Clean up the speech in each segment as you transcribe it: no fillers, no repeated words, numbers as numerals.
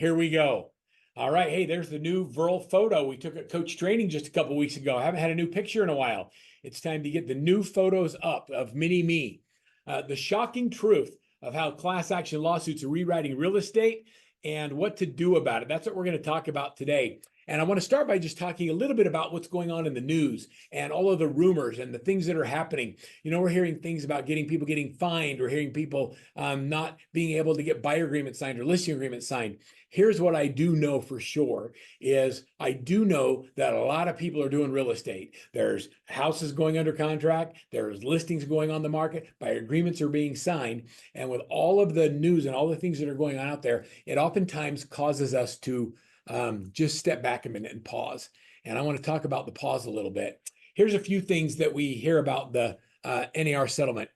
Here we go. All right. Hey, there's the new Verl photo we took at coach training just a couple weeks ago. I haven't had a new picture in a while. It's time to get the new photos up of mini me. The shocking truth of how class action lawsuits are rewriting real estate and what to do about it. That's what we're going to talk about today. And I want to start by just talking a little bit about what's going on in the news and all of the rumors and the things that are happening. You know, we're hearing things about people getting fined. We're hearing people not being able to get buyer agreements signed or listing agreements signed. Here's what I do know for sure is I do know that a lot of people are doing real estate. There's houses going under contract. There's listings going on the market. Buyer agreements are being signed. And with all of the news and all the things that are going on out there, it oftentimes causes us to just step back a minute and pause. And I want to talk about the pause a little bit. Here's a few things that we hear about the NAR settlement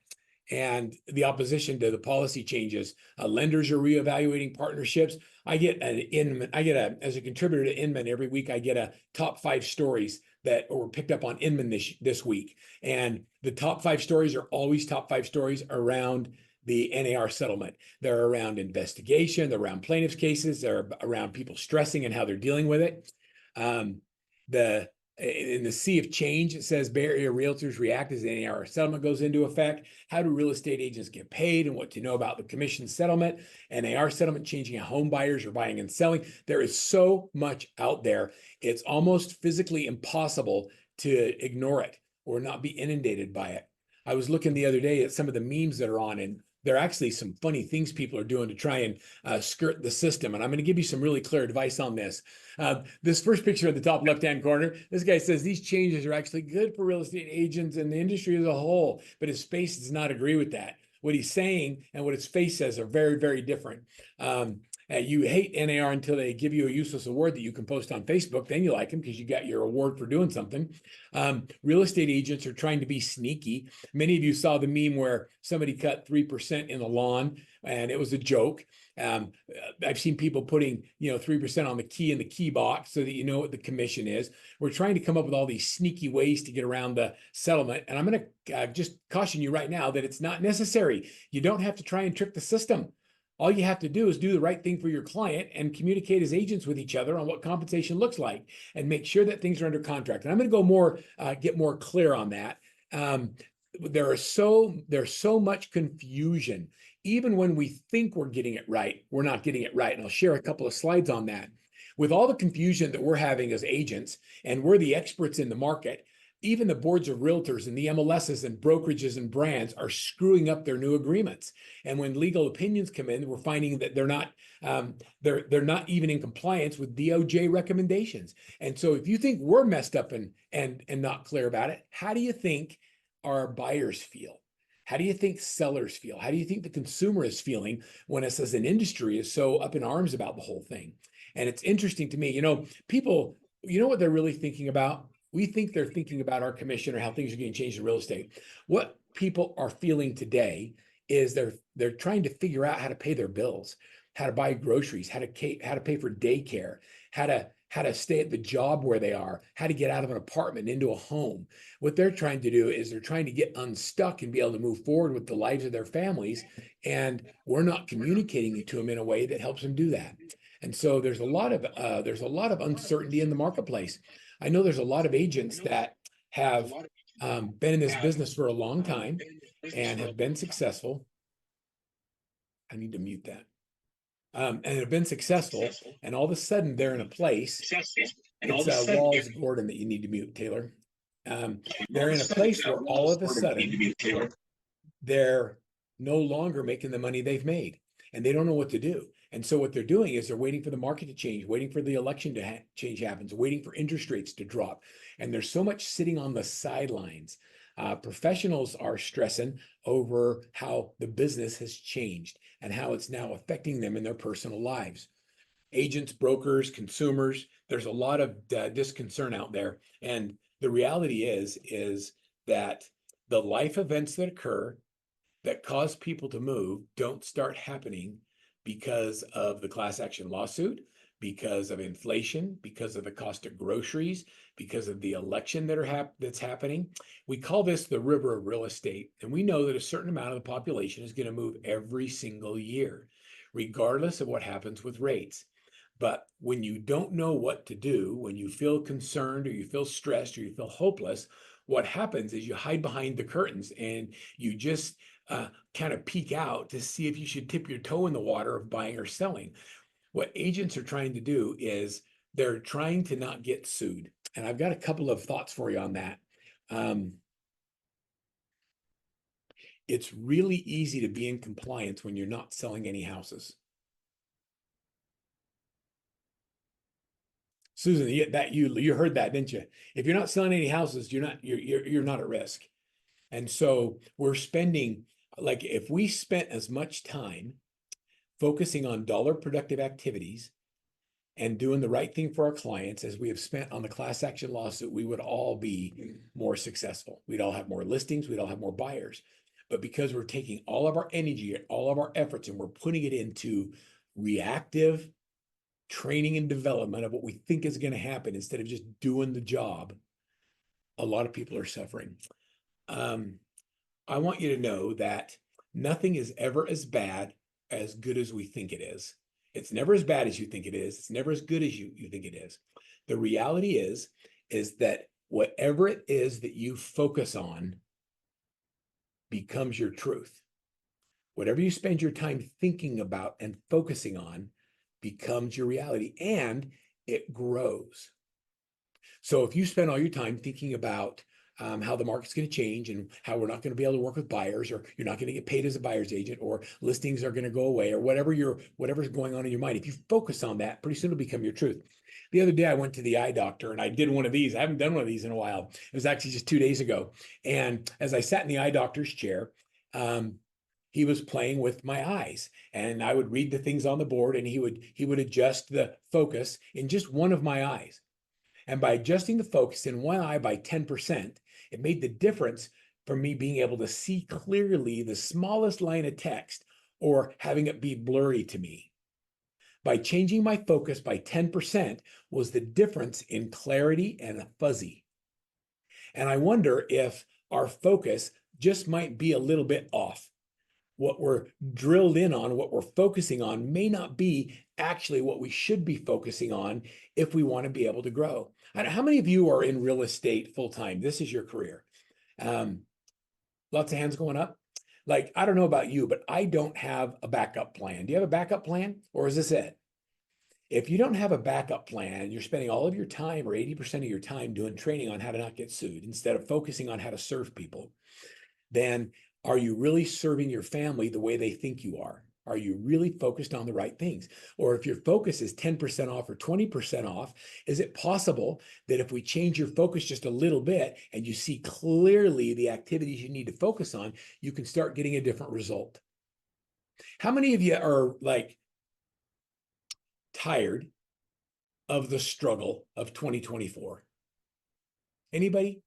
and the opposition to the policy changes. Lenders are reevaluating partnerships. As a contributor to Inman every week, I get a top 5 stories that were picked up on Inman this week. And the top 5 stories are always top 5 stories around the NAR settlement. They're around investigation, they're around plaintiffs' cases, they're around people stressing and how they're dealing with it. In the sea of change, it says Bay Area realtors react as the NAR settlement goes into effect. How do real estate agents get paid and what to know about the commission settlement, NAR settlement changing how home buyers are buying and selling. There is so much out there. It's almost physically impossible to ignore it or not be inundated by it. I was looking the other day at some of the memes that are on, and there are actually some funny things people are doing to try and skirt the system. And I'm going to give you some really clear advice on this. This first picture in the top left-hand corner, this guy says these changes are actually good for real estate agents and the industry as a whole, but his face does not agree with that. What he's saying and what his face says are very, very different. You hate NAR until they give you a useless award that you can post on Facebook. Then you like them because you got your award for doing something. Real estate agents are trying to be sneaky. Many of you saw the meme where somebody cut 3% in the lawn, and it was a joke. I've seen people putting 3% on the key in the key box so that you know what the commission is. We're trying to come up with all these sneaky ways to get around the settlement. And I'm going to just caution you right now that it's not necessary. You don't have to try and trick the system. All you have to do is do the right thing for your client and communicate as agents with each other on what compensation looks like and make sure that things are under contract. And I'm going to go get more clear on that. There's so much confusion. Even when we think we're getting it right, we're not getting it right. And I'll share a couple of slides on that. With all the confusion that we're having as agents, and we're the experts in the market, even the boards of realtors and the MLSs and brokerages and brands are screwing up their new agreements. And when legal opinions come in, we're finding that they're not even in compliance with DOJ recommendations. And so if you think we're messed up and not clear about it, how do you think our buyers feel? How do you think sellers feel? How do you think the consumer is feeling when us as an industry is so up in arms about the whole thing? And it's interesting to me, people, what they're really thinking about? We think they're thinking about our commission or how things are getting changed in real estate. What people are feeling today is they're trying to figure out how to pay their bills, how to buy groceries, how to pay for daycare, how to stay at the job where they are, how to get out of an apartment into a home. What they're trying to do is they're trying to get unstuck and be able to move forward with the lives of their families. And we're not communicating it to them in a way that helps them do that. And so there's a lot of uncertainty in the marketplace. I know there's a lot of agents that have been in this business for a long time and have been successful. I need to mute that. And have been successful, and all of a sudden they're in a place. It's Walls Gordon that you need to mute, Taylor. They're in a place where all of a sudden they're no longer making the money they've made, and they don't know what to do. And so what they're doing is they're waiting for the market to change, waiting for the election to change happens, waiting for interest rates to drop. And there's so much sitting on the sidelines. Professionals are stressing over how the business has changed and how it's now affecting them in their personal lives. Agents, brokers, consumers, there's a lot of disconcern out there. And the reality is that the life events that occur that cause people to move don't start happening because of the class action lawsuit, because of inflation, because of the cost of groceries, because of the election that's happening. We call this the river of real estate. And we know that a certain amount of the population is going to move every single year, regardless of what happens with rates. But when you don't know what to do, when you feel concerned or you feel stressed or you feel hopeless, what happens is you hide behind the curtains and you just kind of peek out to see if you should tip your toe in the water of buying or selling. What agents are trying to do is they're trying to not get sued. And I've got a couple of thoughts for you on that. Um, it's really easy to be in compliance when you're not selling any houses. Susan, you heard that, didn't you? If you're not selling any houses, you're not at risk. And so we're spending, like, if we spent as much time focusing on dollar productive activities and doing the right thing for our clients as we have spent on the class action lawsuit, we would all be more successful. We'd all have more listings, we'd all have more buyers. But because we're taking all of our energy and all of our efforts and we're putting it into reactive training and development of what we think is going to happen instead of just doing the job, a lot of people are suffering. I want you to know that nothing is ever as bad as good as we think it is. It's never as bad as you think it is. It's never as good as you think it is. The reality is that whatever it is that you focus on becomes your truth. Whatever you spend your time thinking about and focusing on becomes your reality, and it grows. So if you spend all your time thinking about how the market's going to change and how we're not going to be able to work with buyers, or you're not going to get paid as a buyer's agent, or listings are going to go away, or whatever's going on in your mind, if you focus on that, pretty soon it'll become your truth. The other day I went to the eye doctor and I did one of these. I haven't done one of these in a while. It was actually just 2 days ago. And as I sat in the eye doctor's chair, he was playing with my eyes, and I would read the things on the board, and he would adjust the focus in just one of my eyes. And by adjusting the focus in one eye by 10%, it made the difference for me being able to see clearly the smallest line of text or having it be blurry to me. By changing my focus by 10% was the difference in clarity and fuzzy. And I wonder if our focus just might be a little bit off. What we're drilled in on, what we're focusing on, may not be actually what we should be focusing on if we want to be able to grow. How many of you are in real estate full time? This is your career. Lots of hands going up. Like, I don't know about you, but I don't have a backup plan. Do you have a backup plan, or is this it? If you don't have a backup plan, you're spending all of your time or 80% of your time doing training on how to not get sued instead of focusing on how to serve people. Then are you really serving your family the way they think you are? Are you really focused on the right things? Or if your focus is 10% off or 20% off, is it possible that if we change your focus just a little bit and you see clearly the activities you need to focus on, you can start getting a different result? How many of you are like tired of the struggle of 2024? Anybody?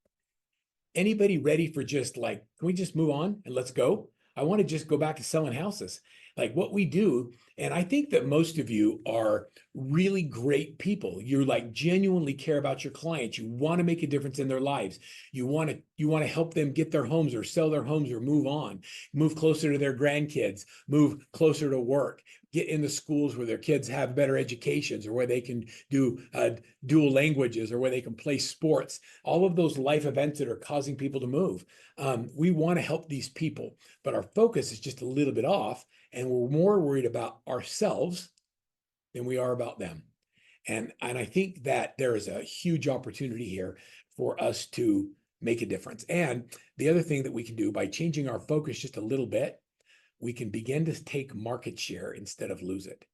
Anybody ready for just like, can we just move on and let's go? I want to just go back to selling houses. Like what we do, and I think that most of you are really great people. You like genuinely care about your clients. You want to make a difference in their lives. You want to help them get their homes or sell their homes or move on, move closer to their grandkids, move closer to work, get in the schools where their kids have better educations, or where they can do dual languages, or where they can play sports. All of those life events that are causing people to move. We want to help these people, but our focus is just a little bit off, and we're more worried about ourselves than we are about them. And I think that there is a huge opportunity here for us to make a difference. And the other thing that we can do by changing our focus just a little bit, we can begin to take market share instead of lose it.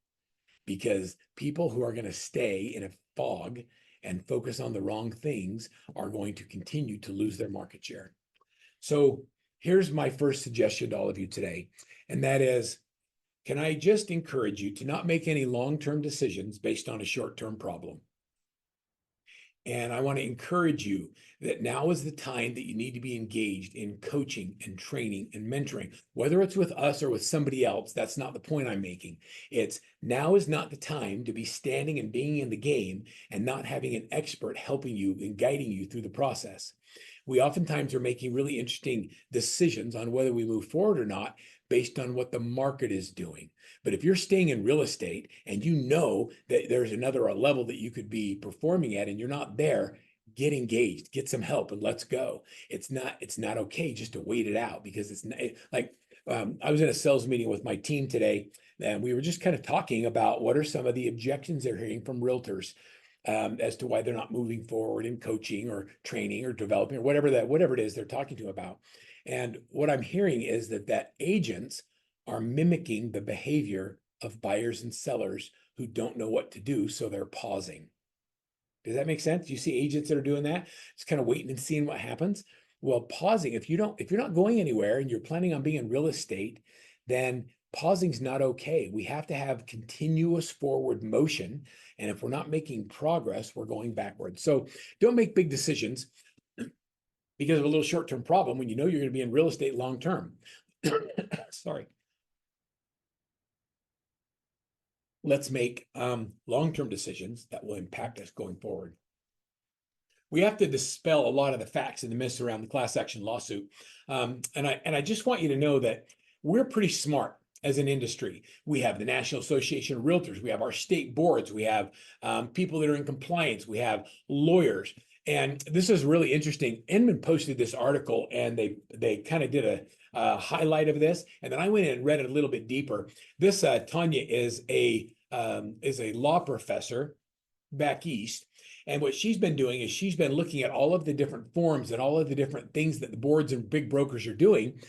Because people who are going to stay in a fog and focus on the wrong things are going to continue to lose their market share. So here's my first suggestion to all of you today, and that is, can I just encourage you to not make any long-term decisions based on a short-term problem? And I want to encourage you that now is the time that you need to be engaged in coaching and training and mentoring, whether it's with us or with somebody else. That's not the point I'm making. It's now is not the time to be standing and being in the game and not having an expert helping you and guiding you through the process. we oftentimes are making really interesting decisions on whether we move forward or not based on what the market is doing. But if you're staying in real estate and you know that there's another level that you could be performing at and you're not there, get engaged, get some help, and let's go. It's not okay just to wait it out, because it's not, like I was in a sales meeting with my team today, and we were just kind of talking about what are some of the objections they're hearing from realtors as to why they're not moving forward in coaching or training or developing or whatever it is they're talking to about. And what I'm hearing is that agents are mimicking the behavior of buyers and sellers who don't know what to do, so they're pausing. Does that make sense? You see agents that are doing that, just kind of waiting and seeing what happens. Well, pausing, if you're not going anywhere and you're planning on being in real estate, then pausing's not okay. We have to have continuous forward motion. And if we're not making progress, we're going backwards. So don't make big decisions because of a little short-term problem when you know you're going to be in real estate long-term. Sorry. Let's make long-term decisions that will impact us going forward. We have to dispel a lot of the facts and the myths around the class action lawsuit. And I just want you to know that we're pretty smart as an industry. We have the National Association of Realtors. We have our state boards. We have people that are in compliance. We have lawyers. And this is really interesting. Inman posted this article, and they kind of did a highlight of this. And then I went in and read it a little bit deeper. This Tanya is a law professor back east. And what she's been doing is she's been looking at all of the different forms and all of the different things that the boards and big brokers are doing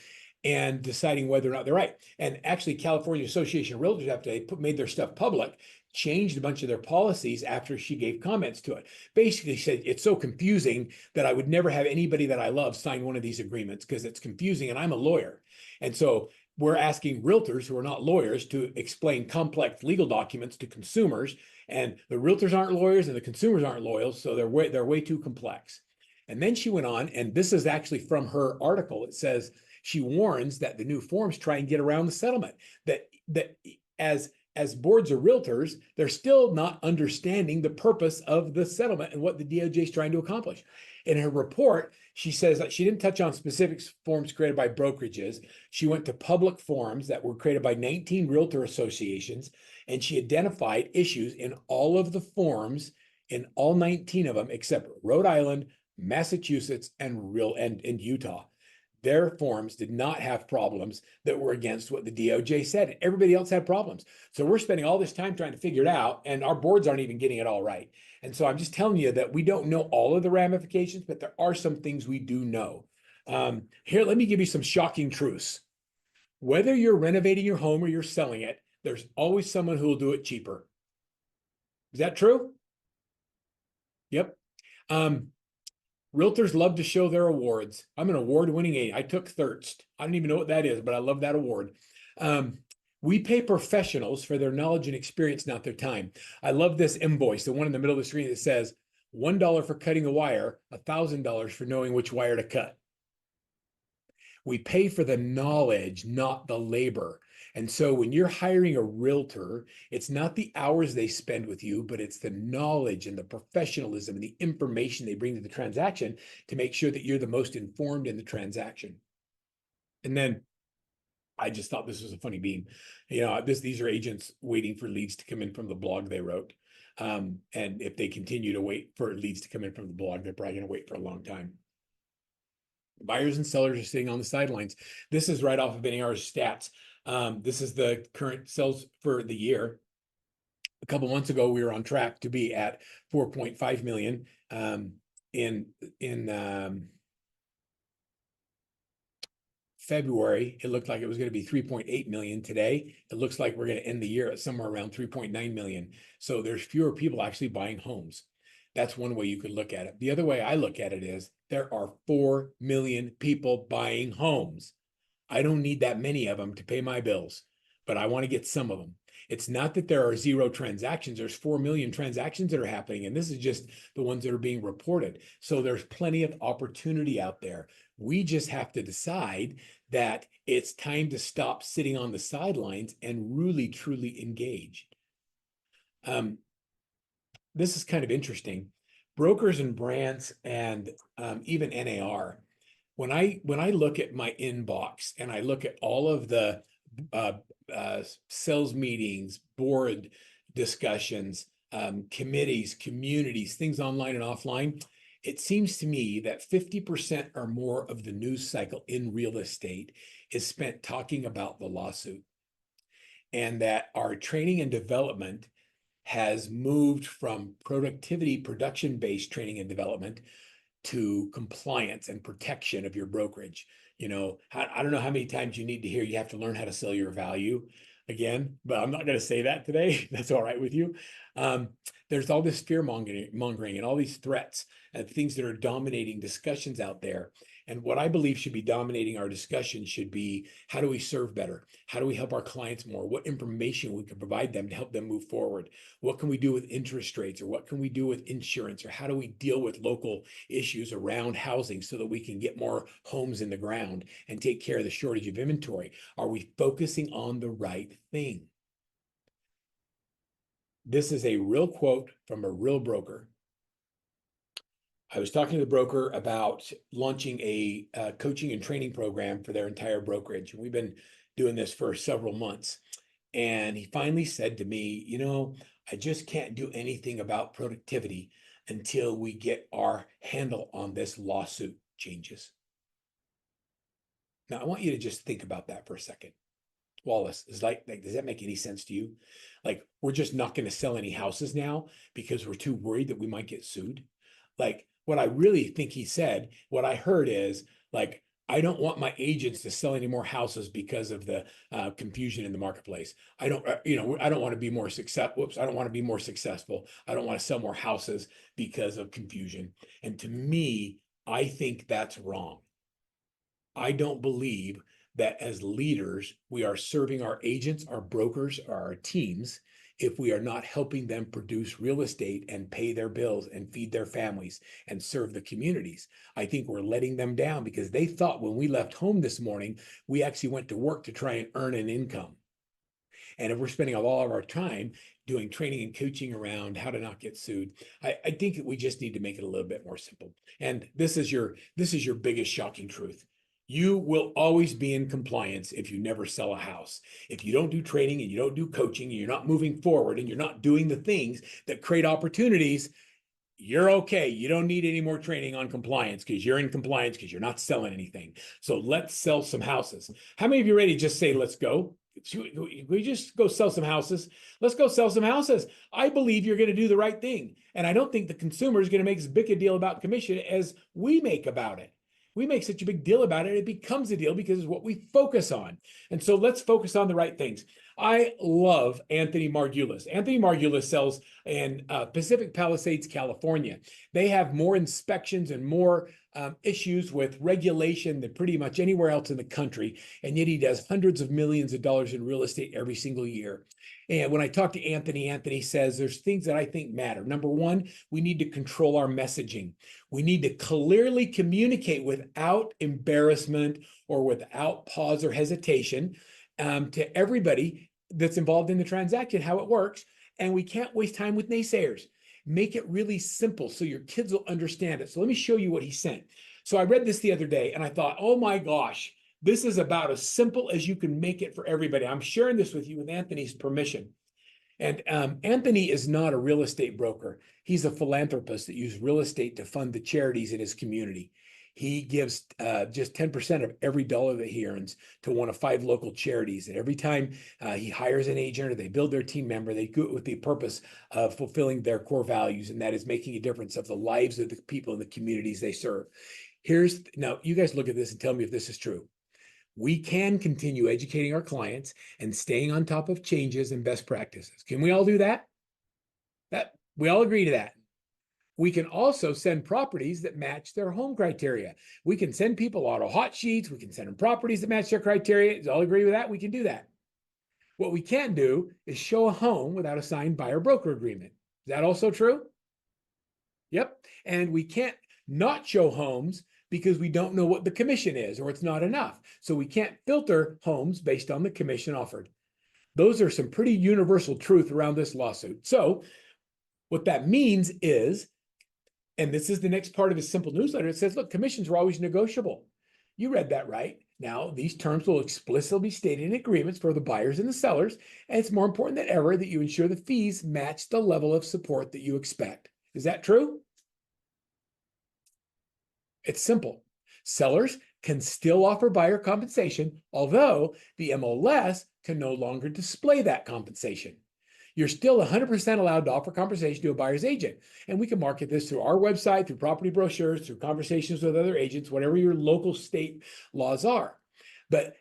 and deciding whether or not they're right. And actually, California Association of Realtors, after they made their stuff public, changed a bunch of their policies after she gave comments to it. Basically said, it's so confusing that I would never have anybody that I love sign one of these agreements because it's confusing, and I'm a lawyer. And so we're asking realtors who are not lawyers to explain complex legal documents to consumers, and the realtors aren't lawyers and the consumers aren't loyal, so they're way too complex. And then she went on, and this is actually from her article. It says she warns that the new forms try and get around the settlement, that as boards of realtors, they're still not understanding the purpose of the settlement and what the DOJ is trying to accomplish. In her report, she says that she didn't touch on specific forms created by brokerages. She went to public forums that were created by 19 realtor associations, and she identified issues in all of the forms, in all 19 of them, except Rhode Island, Massachusetts, and Utah. Their forms did not have problems that were against what the DOJ said. Everybody else had problems. So we're spending all this time trying to figure it out, and our boards aren't even getting it all right. And so I'm just telling you that we don't know all of the ramifications, but there are some things we do know. Here, let me give you some shocking truths. Whether you're renovating your home or you're selling it, there's always someone who will do it cheaper. Is that true? Yep. Realtors love to show their awards. I'm an award-winning agent. I took Thirst. I don't even know what that is, but I love that award. We pay professionals for their knowledge and experience, not their time. I love this invoice, the one in the middle of the screen that says $1 for cutting a wire, $1,000 for knowing which wire to cut. We pay for the knowledge, not the labor. And so when you're hiring a realtor, it's not the hours they spend with you, but it's the knowledge and the professionalism and the information they bring to the transaction to make sure that you're the most informed in the transaction. And then I just thought this was a funny beam. These are agents waiting for leads to come in from the blog they wrote. And if they continue to wait for leads to come in from the blog, they're probably going to wait for a long time. Buyers and sellers are sitting on the sidelines. This is right off of NAR's stats. This is the current sales for the year. A couple months ago, we were on track to be at 4.5 million. In February, it looked like it was going to be 3.8 million. Today, it looks like we're going to end the year at somewhere around 3.9 million. So there's fewer people actually buying homes. That's one way you could look at it. The other way I look at it is there are 4 million people buying homes. I don't need that many of them to pay my bills, but I want to get some of them. It's not that there are zero transactions. There's 4 million transactions that are happening, and this is just the ones that are being reported. So there's plenty of opportunity out there. We just have to decide that it's time to stop sitting on the sidelines and really, truly engage. This is kind of interesting. brokers and brands and even NAR, when I look at my inbox and I look at all of the uh, sales meetings, board discussions, committees, communities, things online and offline, it seems to me that 50% or more of the news cycle in real estate is spent talking about the lawsuit, and that our training and development has moved from productivity, production-based training and development to compliance and protection of your brokerage. You know, I don't know how many times you need to hear you have to learn how to sell your value again, but I'm not going to say that today. That's all right with you. Um, there's all this fear mongering and all these threats and things that are dominating discussions out there. And what I believe should be dominating our discussion should be, how do we serve better? How do we help our clients more? What information we can provide them to help them move forward? What can we do with interest rates, or what can we do with insurance, or how do we deal with local issues around housing so that we can get more homes in the ground and take care of the shortage of inventory? Are we focusing on the right thing? This is a real quote from a real broker. I was talking to the broker about launching a coaching and training program for their entire brokerage. We've been doing this for several months. And he finally said to me, you know, I just can't do anything about productivity until we get our handle on this lawsuit changes. Now, I want you to just think about that for a second. Wallace, is like, does that make any sense to you? Like, we're just not going to sell any houses now because we're too worried that we might get sued. Like, what I really think he said, what I heard is, like, I don't want my agents to sell any more houses because of the confusion in the marketplace. I don't, I don't want to be more successful. I don't want to be more successful. I don't want to sell more houses because of confusion. And to me, I think that's wrong. I don't believe that as leaders, we are serving our agents, our brokers, or our teams if we are not helping them produce real estate and pay their bills and feed their families and serve the communities. I think we're letting them down because they thought when we left home this morning, we actually went to work to try and earn an income. And if we're spending all of our time doing training and coaching around how to not get sued, I think that we just need to make it a little bit more simple. And this is your biggest shocking truth. You will always be in compliance if you never sell a house. If you don't do training and you don't do coaching and you're not moving forward and you're not doing the things that create opportunities, you're okay. You don't need any more training on compliance because you're in compliance because you're not selling anything. So let's sell some houses. How many of you are ready to just say, let's go? We just go sell some houses. Let's go sell some houses. I believe you're going to do the right thing. And I don't think the consumer is going to make as big a deal about commission as we make about it. We make such a big deal about it, it becomes a deal because it's what we focus on. And so let's focus on the right things. I love Anthony Margulis. Anthony Margulis sells in Pacific Palisades, California. They have more inspections and more issues with regulation than pretty much anywhere else in the country. And yet he does hundreds of millions of dollars in real estate every single year. And when I talk to Anthony, Anthony says there's things that I think matter. Number one, we need to control our messaging. We need to clearly communicate without embarrassment or without pause or hesitation to everybody that's involved in the transaction, how it works. And we can't waste time with naysayers. Make it really simple so your kids will understand it. So let me show you what he sent. So I read this the other day and I thought, oh my gosh, this is about as simple as you can make it for everybody. I'm sharing this with you with Anthony's permission. And Anthony is not a real estate broker. He's a philanthropist that uses real estate to fund the charities in his community. He gives just 10% of every dollar that he earns to one of 5 local charities. And every time he hires an agent or they build their team member, they do it with the purpose of fulfilling their core values, and that is making a difference of the lives of the people in the communities they serve. Now, you guys look at this and tell me if this is true. We can continue educating our clients and staying on top of changes and best practices. Can we all do that? We all agree to that. We can also send properties that match their home criteria. We can send people auto hot sheets. We can send them properties that match their criteria. Does all agree with that? We can do that. What we can't do is show a home without a signed buyer broker agreement. Is that also true? Yep. And we can't not show homes because we don't know what the commission is or it's not enough. So we can't filter homes based on the commission offered. Those are some pretty universal truth around this lawsuit. So what that means is And this is the next part of his simple newsletter. It says, look, commissions are always negotiable. You read that right. Now, these terms will explicitly be stated in agreements for the buyers and the sellers, and it's more important than ever that you ensure the fees match the level of support that you expect. Is that true? It's simple. Sellers can still offer buyer compensation, although the MLS can no longer display that compensation. You're still 100% allowed to offer compensation to a buyer's agent. And we can market this through our website, through property brochures, through conversations with other agents, whatever your local state laws are. But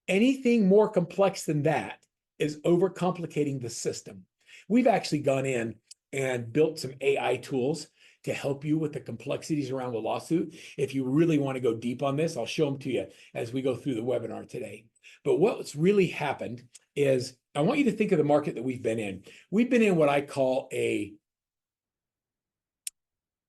anything more complex than that is overcomplicating the system. We've actually gone in and built some AI tools to help you with the complexities around the lawsuit. If you really want to go deep on this, I'll show them to you as we go through the webinar today. But what's really happened is I want you to think of the market that we've been in. We've been in what I call a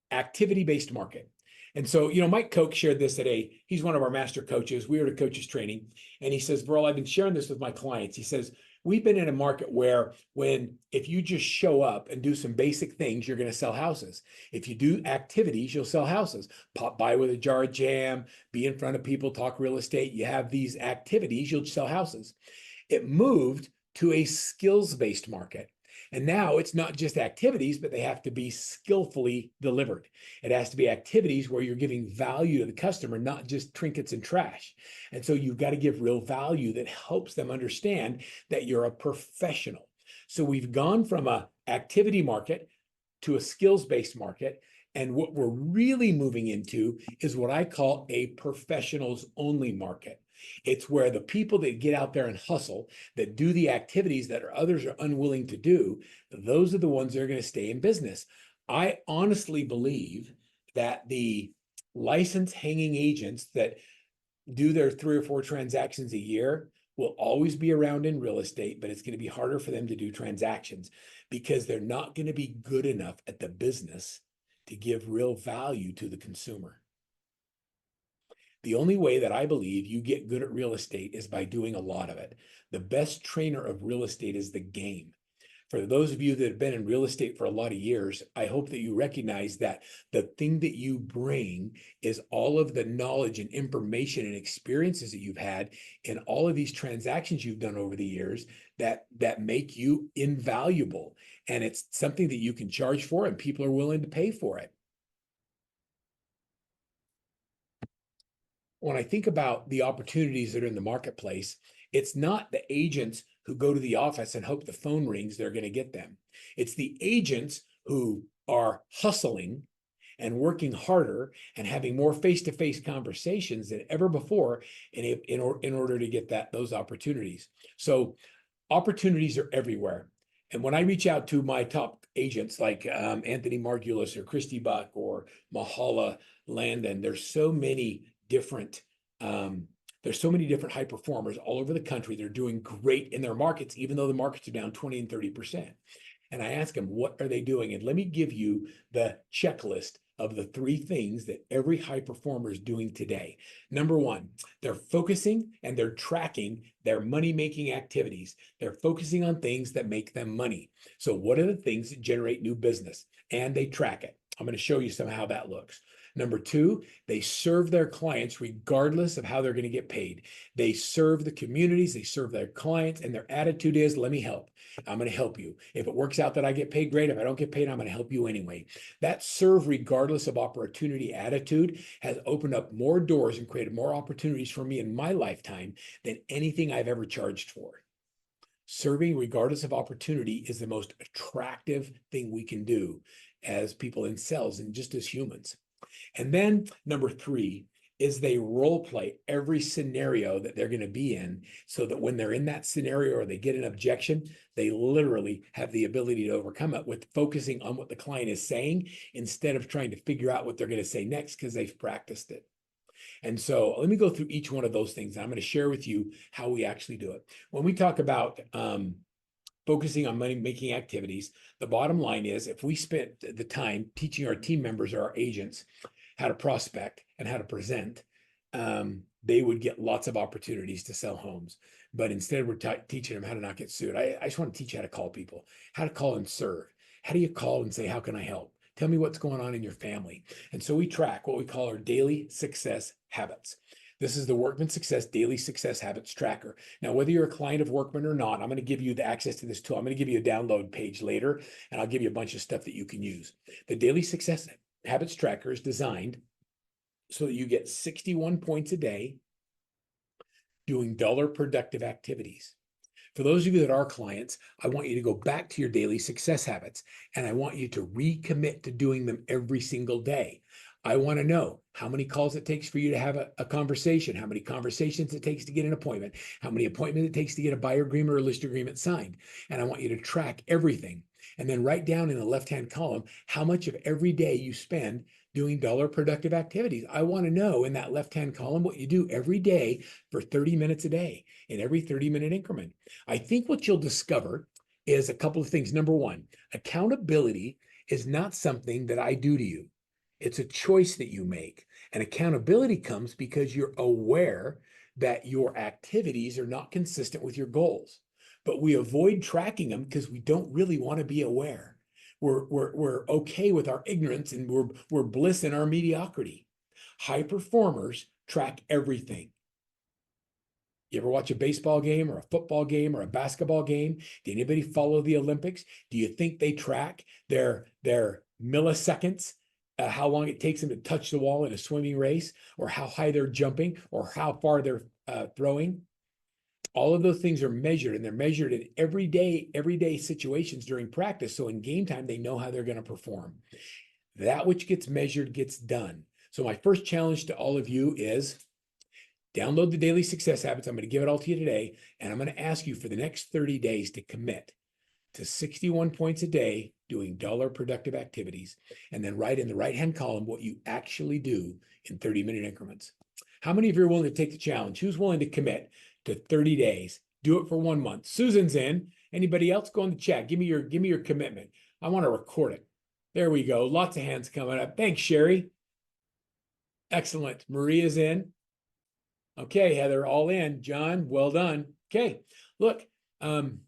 activity-based market. And so, Mike Koch shared this he's one of our master coaches. We were at a coaches training, and he says, Verl, I've been sharing this with my clients. He says, we've been in a market where if you just show up and do some basic things, you're going to sell houses. If you do activities, you'll sell houses. Pop by with a jar of jam, be in front of people, talk real estate. You have these activities, you'll sell houses. It moved to a skills-based market. And now it's not just activities, but they have to be skillfully delivered. It has to be activities where you're giving value to the customer, not just trinkets and trash. And so you've got to give real value that helps them understand that you're a professional. So we've gone from an activity market to a skills-based market. And what we're really moving into is what I call a professionals only market. It's where the people that get out there and hustle, that do the activities that others are unwilling to do, those are the ones that are going to stay in business. I honestly believe that the license hanging agents that do their 3 or 4 transactions a year will always be around in real estate, but it's going to be harder for them to do transactions because they're not going to be good enough at the business to give real value to the consumer. The only way that I believe you get good at real estate is by doing a lot of it. The best trainer of real estate is the game. For those of you that have been in real estate for a lot of years, I hope that you recognize that the thing that you bring is all of the knowledge and information and experiences that you've had in all of these transactions you've done over the years that make you invaluable. And it's something that you can charge for and people are willing to pay for it. When I think about the opportunities that are in the marketplace, it's not the agents who go to the office and hope the phone rings, they're going to get them. It's the agents who are hustling and working harder and having more face-to-face conversations than ever before in order to get those opportunities. So opportunities are everywhere. And when I reach out to my top agents like Anthony Margulis or Christy Buck or Mahala Landon, there's so many different high performers all over the country. They're doing great in their markets, even though the markets are down 20 and 30%. And I ask them, what are they doing? And let me give you the checklist of the 3 things that every high performer is doing today. Number 1, they're focusing and they're tracking their money-making activities. They're focusing on things that make them money. So what are the things that generate new business? And they track it. I'm going to show you some how that looks. Number 2, they serve their clients regardless of how they're going to get paid. They serve the communities, they serve their clients, and their attitude is, let me help. I'm going to help you. If it works out that I get paid, great. If I don't get paid, I'm going to help you anyway. That serve regardless of opportunity attitude has opened up more doors and created more opportunities for me in my lifetime than anything I've ever charged for. Serving regardless of opportunity is the most attractive thing we can do as people in sales and just as humans. And then number 3 is they role play every scenario that they're going to be in so that when they're in that scenario or they get an objection, they literally have the ability to overcome it with focusing on what the client is saying instead of trying to figure out what they're going to say next because they've practiced it. And so let me go through each one of those things. I'm going to share with you how we actually do it. When we talk about focusing on money-making activities, the bottom line is if we spent the time teaching our team members or our agents how to prospect and how to present, they would get lots of opportunities to sell homes. But instead, we're teaching them how to not get sued. I just want to teach you how to call people, how to call and serve. How do you call and say, how can I help? Tell me what's going on in your family. And so we track what we call our daily success habits. This is the Workman Success Daily Success Habits Tracker. Now, whether you're a client of Workman or not, I'm going to give you the access to this tool. I'm going to give you a download page later, and I'll give you a bunch of stuff that you can use. The Daily Success Habits Tracker is designed so that you get 61 points a day doing dollar productive activities. For those of you that are clients, I want you to go back to your daily success habits, and I want you to recommit to doing them every single day. I want to know how many calls it takes for you to have a conversation, how many conversations it takes to get an appointment, how many appointments it takes to get a buyer agreement or a list agreement signed. And I want you to track everything. And then write down in the left-hand column how much of every day you spend doing dollar productive activities. I want to know in that left-hand column what you do every day for 30 minutes a day in every 30-minute increment. I think what you'll discover is a couple of things. Number one, accountability is not something that I do to you. It's a choice that you make. And accountability comes because you're aware that your activities are not consistent with your goals. But we avoid tracking them because we don't really want to be aware. We're okay with our ignorance, and we're bliss in our mediocrity. High performers track everything. You ever watch a baseball game or a football game or a basketball game? Did anybody follow the Olympics? Do you think they track their milliseconds, how long it takes them to touch the wall in a swimming race, or how high they're jumping, or how far they're throwing? All of those things are measured, and they're measured in everyday situations during practice. So in game time, they know how they're going to perform. That which gets measured gets done. So my first challenge to all of you is download the Daily Success Habits. I'm going to give it all to you today, and I'm going to ask you for the next 30 days to commit to 61 points a day doing dollar productive activities, and then write in the right-hand column what you actually do in 30-minute increments. How many of you are willing to take the challenge? Who's willing to commit to 30 days? Do it for 1 month. Susan's in. Anybody else? Go in the chat. Give me your commitment. I want to record it. There we go. Lots of hands coming up. Thanks, Sherry. Excellent. Maria's in. Okay, Heather, all in. John, well done. Okay, look, I'm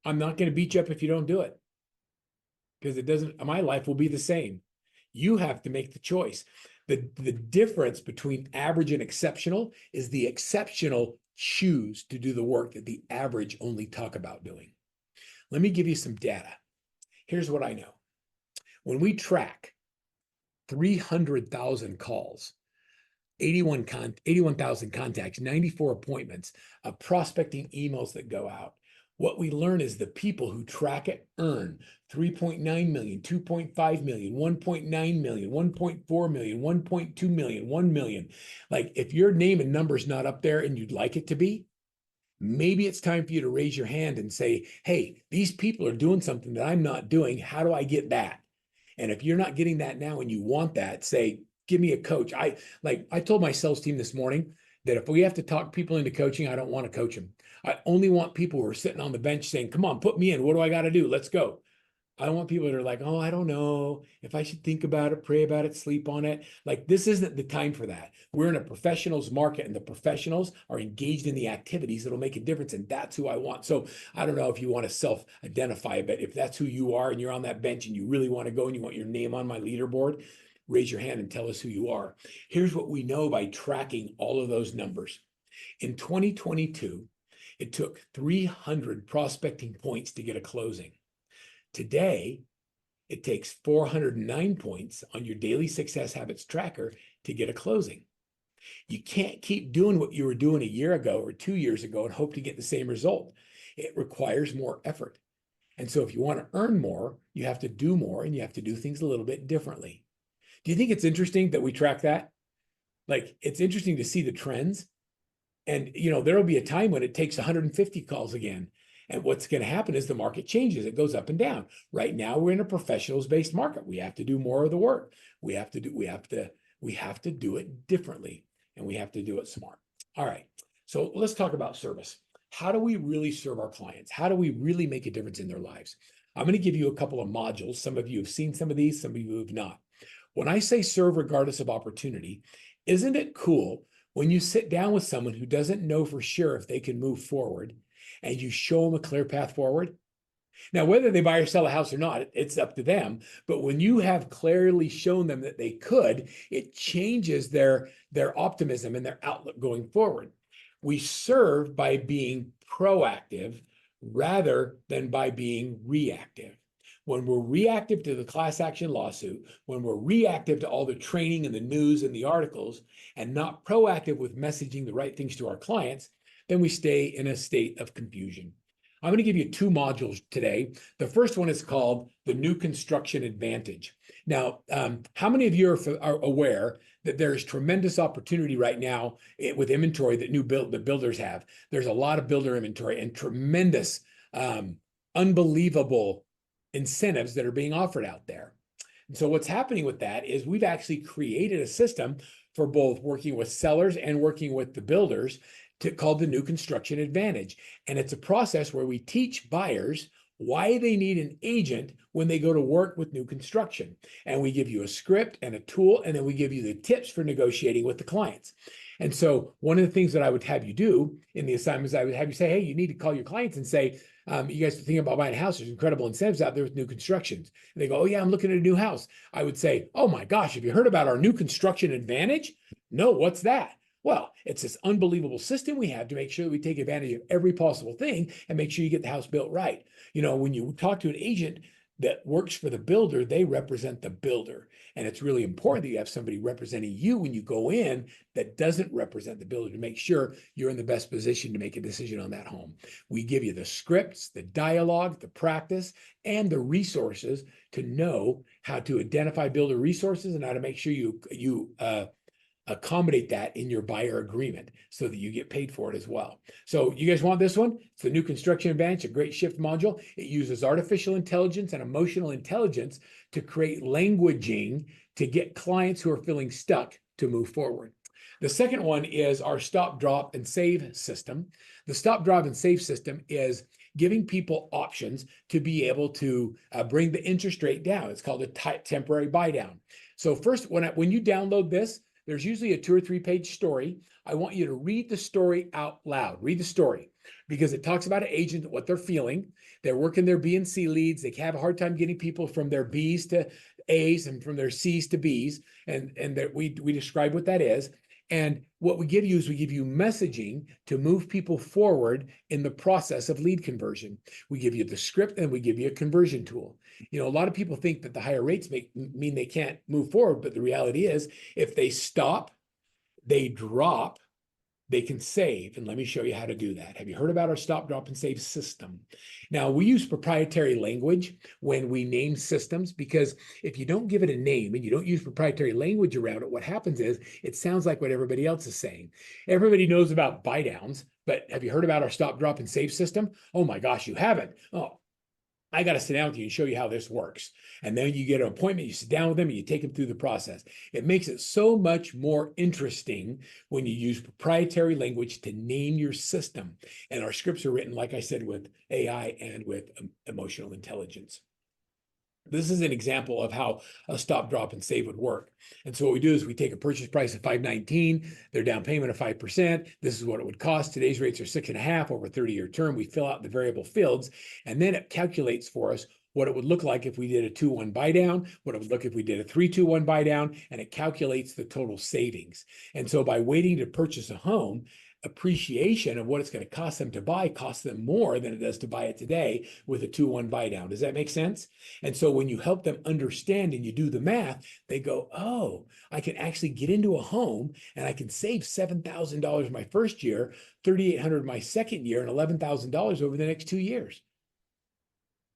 not going to beat you up if you don't do it, because it doesn't, my life will be the same. You have to make the choice. The difference between average and exceptional is the exceptional choose to do the work that the average only talk about doing. Let me give you some data. Here's what I know. When we track 300,000 calls, 81,000 contacts, 94 appointments, prospecting emails that go out, what we learn is the people who track it earn 3.9 million, 2.5 million, 1.9 million, 1.4 million, 1.2 million, 1 million. Like, if your name and number's not up there and you'd like it to be, maybe it's time for you to raise your hand and say, hey, these people are doing something that I'm not doing. How do I get that? And if you're not getting that now and you want that, say, give me a coach. I told my sales team this morning that if we have to talk people into coaching, I don't want to coach them. I only want people who are sitting on the bench saying, come on, put me in. What do I got to do? Let's go. I don't want people that are like, oh, I don't know if I should think about it, pray about it, sleep on it. Like, this isn't the time for that. We're in a professionals market, and the professionals are engaged in the activities that'll make a difference. And that's who I want. So I don't know if you want to self-identify, but if that's who you are and you're on that bench and you really want to go and you want your name on my leaderboard, raise your hand and tell us who you are. Here's what we know by tracking all of those numbers. In 2022, it took 300 prospecting points to get a closing. Today, it takes 409 points on your daily success habits tracker to get a closing. You can't keep doing what you were doing a year ago or 2 years ago and hope to get the same result. It requires more effort. And so if you want to earn more, you have to do more, and you have to do things a little bit differently. Do you think it's interesting that we track that? Like, it's interesting to see the trends. And, there'll be a time when it takes 150 calls again. And what's going to happen is the market changes. It goes up and down. Right now, we're in a professionals-based market. We have to do more of the work. We have to do it differently, and we have to do it smart. All right. So let's talk about service. How do we really serve our clients? How do we really make a difference in their lives? I'm going to give you a couple of modules. Some of you have seen some of these, some of you have not. When I say serve regardless of opportunity, isn't it cool when you sit down with someone who doesn't know for sure if they can move forward and you show them a clear path forward? Now, whether they buy or sell a house or not, it's up to them. But when you have clearly shown them that they could, it changes their optimism and their outlook going forward. We serve by being proactive rather than by being reactive. When we're reactive to the class action lawsuit, when we're reactive to all the training and the news and the articles, and not proactive with messaging the right things to our clients, then we stay in a state of confusion. I'm going to give you 2 modules today. The first one is called the New Construction Advantage. Now, how many of you are aware that there's tremendous opportunity right now with inventory that the builders have? There's a lot of builder inventory and tremendous, unbelievable incentives that are being offered out there. And so what's happening with that is we've actually created a system for both working with sellers and working with the builders called the New Construction Advantage. And it's a process where we teach buyers why they need an agent when they go to work with new construction. And we give you a script and a tool, and then we give you the tips for negotiating with the clients. And so one of the things that I would have you do in the assignments, I would have you say, hey, you need to call your clients and say, you guys are thinking about buying a house. There's incredible incentives out there with new constructions. And they go, oh yeah, I'm looking at a new house. I would say, oh my gosh, have you heard about our New Construction Advantage? No, what's that? Well, it's this unbelievable system we have to make sure that we take advantage of every possible thing and make sure you get the house built right. You know, when you talk to an agent that works for the builder, they represent the builder. And it's really important that you have somebody representing you when you go in that doesn't represent the builder to make sure you're in the best position to make a decision on that home. We give you the scripts, the dialogue, the practice, and the resources to know how to identify builder resources and how to make sure you accommodate that in your buyer agreement so that you get paid for it as well. So you guys want this one? It's the New Construction Advantage, a great shift module. It uses artificial intelligence and emotional intelligence to create languaging to get clients who are feeling stuck to move forward. The second one is our stop, drop, and save system. The stop, drop, and save system is giving people options to be able to bring the interest rate down. It's called a temporary buy down. So first, when you download this, there's usually a 2 or 3 page story. I want you to read the story out loud. Read the story because it talks about an agent, what they're feeling. They're working their B and C leads. They have a hard time getting people from their Bs to As and from their Cs to Bs. And that we describe what that is. And what we give you is we give you messaging to move people forward in the process of lead conversion. We give you the script and we give you a conversion tool. You know, a lot of people think that the higher rates mean they can't move forward, but the reality is if they stop, they drop, they can save. And let me show you how to do that. Have you heard about our stop, drop, and save system? Now, we use proprietary language when we name systems, because if you don't give it a name and you don't use proprietary language around it, what happens is it sounds like what everybody else is saying. Everybody knows about buy downs, but have you heard about our stop, drop, and save system? Oh my gosh, you haven't. Oh, I got to sit down with you and show you how this works. And then you get an appointment, you sit down with them and you take them through the process. It makes it so much more interesting when you use proprietary language to name your system. And our scripts are written, like I said, with AI and with emotional intelligence. This is an example of how a stop, drop, and save would work. And so what we do is we take a purchase price of $519, their down payment of 5%. This is what it would cost. Today's rates are 6.5 over a 30-year term. We fill out the variable fields, and then it calculates for us what it would look like if we did a 2-1 buy down, what it would look if we did a 3-2-1 buy down, and it calculates the total savings. And so by waiting to purchase a home, appreciation of what it's going to cost them to buy costs them more than it does to buy it today with a 2-1 buy down. Does that make sense? And so when you help them understand and you do the math, they go, oh, I can actually get into a home and I can save $7,000 my first year, $3,800 my second year, and $11,000 over the next 2 years.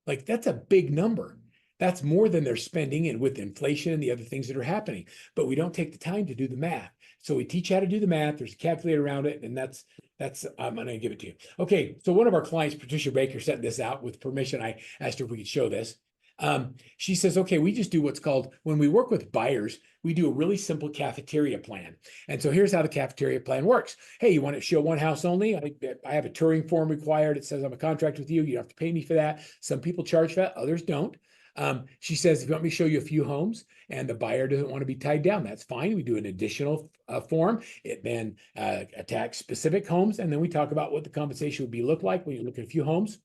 Like, that's a big number. That's more than they're spending, and with inflation and the other things that are happening. But we don't take the time to do the math. So we teach you how to do the math. There's a calculator around it, and that's I'm going to give it to you. Okay, so one of our clients, Patricia Baker, sent this out with permission. I asked her if we could show this. She says, okay, we just do what's called, when we work with buyers, we do a really simple cafeteria plan. And so here's how the cafeteria plan works. Hey, you want to show one house only? I have a touring form required. It says I'm a contract with you. You don't have to pay me for that. Some people charge for that, others don't. She says, if you want me to show you a few homes and the buyer doesn't want to be tied down, that's fine. We do an additional form. It then attacks specific homes. And then we talk about what the compensation would look like when you look at a few homes.